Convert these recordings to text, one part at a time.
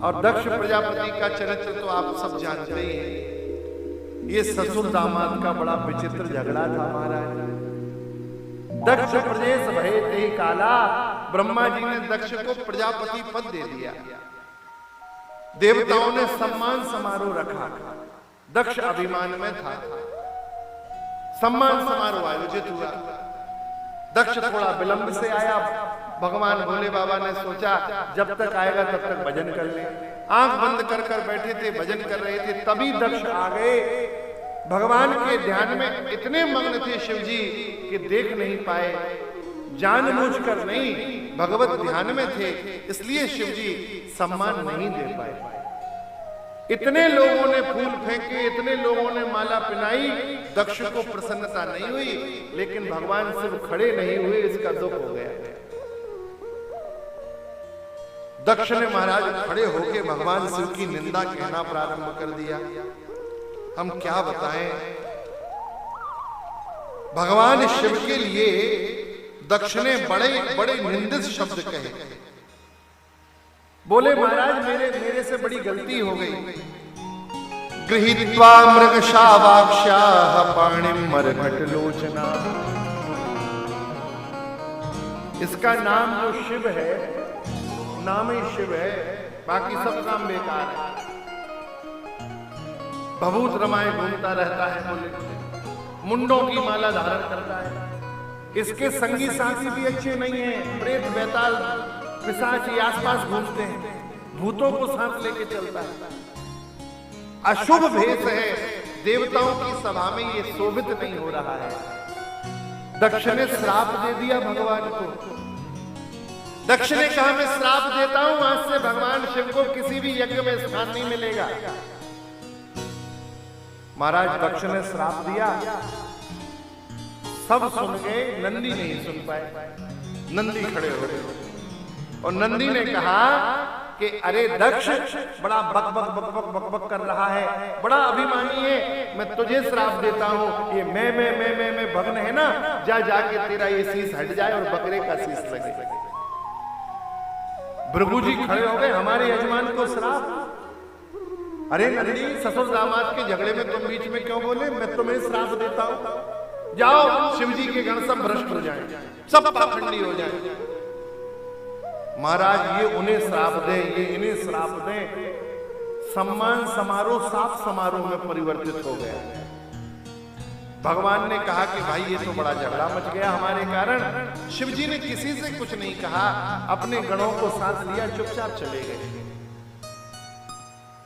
और दक्ष प्रजापति का चरित्र तो आप सब जानते ही हैं। ये ससुर दामाद का बड़ा विचित्र झगड़ा था महाराज। दक्ष प्रदेश भय ते काला, ब्रह्मा जी ने दक्ष को प्रजापति पद दे दिया। देवताओं ने सम्मान समारोह रखा, दक्ष अभिमान में था। सम्मान समारोह आयोजित हुआ। दक्ष थोड़ा विलंब से आया। भगवान भोले बाबा ने सोचा जब तक आएगा तब तक भजन कर ले। आंख बंद कर कर बैठे थे, भजन कर रहे थे, तभी दक्ष आ गए। भगवान के ध्यान में इतने मग्न थे शिव जी कि देख नहीं पाए, जानबूझकर नहीं, भगवत ध्यान में थे, इसलिए शिव जी सम्मान नहीं दे पाए। इतने लोगों ने फूल फेंके, इतने लोगों ने माला पहनाई, दक्ष को प्रसन्नता नहीं हुई, लेकिन भगवान शिव खड़े नहीं हुए, इसका दुख हो गया। दक्ष ने महाराज खड़े होकर भगवान शिव की निंदा कहना प्रारंभ कर दिया। हम क्या बताएं, भगवान शिव के लिए दक्ष ने बड़े बड़े निंदित शब्द कहे। बोले महाराज मेरे से बड़ी गलती हो गई। गृहीत्वा मृगशावाक्ष्याः पाणिं मरघटलोचना। इसका नाम जो शिव है, नाम ही शिव है, बाकी सब काम बेकार है। भभूत रमाए घूमता रहता है, बोले मुंडों की माला धारण करता है। इसके संगी साथी भी अच्छे नहीं हैं, प्रेत बेताल पिशाच आसपास घूमते हैं, भूतों को साथ लेके चलता है, अशुभ भेष है। देवताओं की सभा में ये शोभित नहीं हो रहा है। दक्ष ने श्राप दे दिया भगवान को। दक्ष ने कहा मैं श्राप देता हूं, आज से भगवान शिव को किसी भी यज्ञ में स्थान नहीं मिलेगा। महाराज दक्ष ने श्राप दिया, सब सुन गए, नंदी नहीं सुन पाए। नंदी खड़े हो गए और नंदी ने कहा कि अरे दक्ष बड़ा बक बक बक बक बक बक कर रहा है, बड़ा अभिमानी है, मैं तुझे श्राप देता हूं। ये मैं भग्न है ना, जा जाके तेरा ये शीश हट जाए और बकरे का शीश लगे। भृगु जी खड़े हो गए, हमारे यजमान को श्राप। अरे नंदी, ससुर दामाद के झगड़े में तुम बीच में क्यों बोले? मैं तुम्हें श्राप देता हूं, जाओ शिव जी के गण सब भ्रष्ट हो जाए, सब पाखंडी हो जाए। महाराज ये उन्हें श्राप दे, ये इन्हें श्राप दे। सम्मान समारोह सात समारोह में परिवर्तित हो गया। भगवान ने कहा कि भाई ये तो बड़ा झगड़ा मच गया हमारे कारण। शिव जी ने किसी से कुछ नहीं कहा, अपने गणों को साथ लिया, चुपचाप चले गए।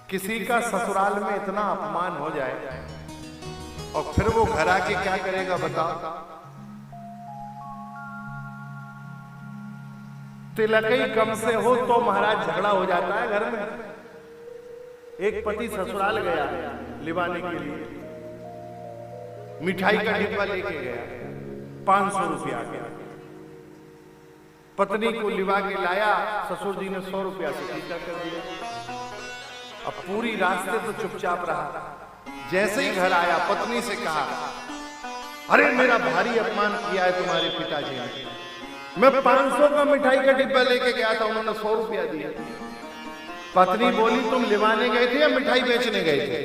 किसी का ससुराल में इतना अपमान हो जाए और फिर वो घर आके क्या करेगा बताओ? तिलकई कम से हो तो महाराज झगड़ा हो जाता है घर में। एक पति ससुराल गया लिवाने के लिए, मिठाई का डिब्बा लेके गया, 500 रुपया गया। पत्नी को लिवा के लाया, ससुर जी ने 100 रुपया से टीका कर दिया। अब पूरी रास्ते तो चुपचाप रहा। जैसे ही घर आया, पत्नी से कहा अरे मेरा भारी अपमान किया है तुम्हारे पिताजी ने। मैं 500 का मिठाई का डिब्बा लेके गया था, उन्होंने 100 रुपया दिया। पत्नी बोली तुम लिवाने गए थे या मिठाई बेचने गए थे?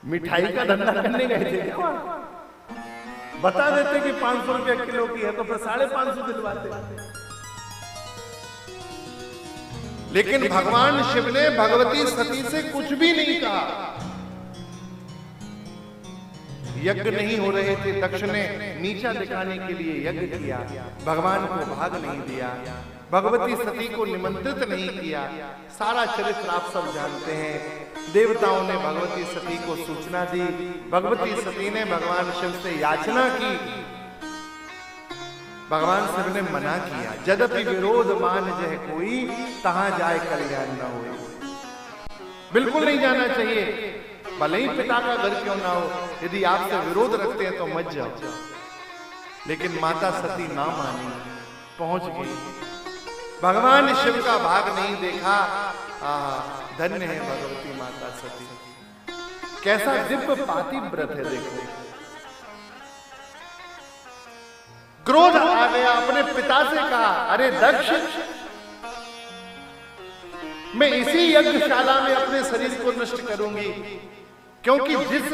मिठाई का धंधा करने गए थे क्या? बता देते कि 500 रुपया किलो की है तो फिर 550 दिलवाते। लेकिन भगवान शिव ने भगवती सती से कुछ भी नहीं कहा। यज्ञ नहीं हो रहे थे, दक्ष ने नीचा दिखाने के लिए यज्ञ किया, भगवान को भाग नहीं दिया, भगवती सती को निमंत्रित नहीं किया। सारा चरित्र आप सब जानते हैं। देवताओं ने भगवती सती को सूचना दी, भगवती सती ने भगवान शिव से याचना की, भगवान शिव ने मना किया। यद्यपि विरोध मान जह कोई, तहां जाए कल्याण न हो। बिल्कुल नहीं जाना चाहिए, भले ही पिता का घर क्यों ना हो। यदि आपसे विरोध रखते हैं तो मत जाओ। लेकिन माता सती ना मानी, पहुंच गई। भगवान शिव का भाग नहीं देखा। धन्य है भगवती माता सती। कैसा दिव्य पातिव्रत है देखो। क्रोध आ गया, अपने पिता से कहा, अरे दक्ष, मैं इसी यज्ञशाला में अपने शरीर को नष्ट करूंगी, क्योंकि जिस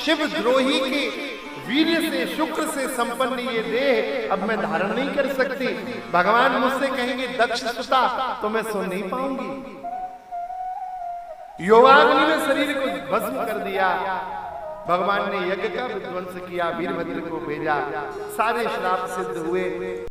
शिव द्रोही के वीर्य से, शुक्र से संपन्न ये देह अब मैं धारण नहीं कर सकती। भगवान मुझसे कहेंगे दक्ष सुता, तो मैं सुन नहीं पाऊंगी। योगाग्नि में शरीर को भस्म कर दिया। भगवान ने यज्ञ का विध्वंस किया, वीरभद्र को भेजा, सारे श्राप सिद्ध हुए।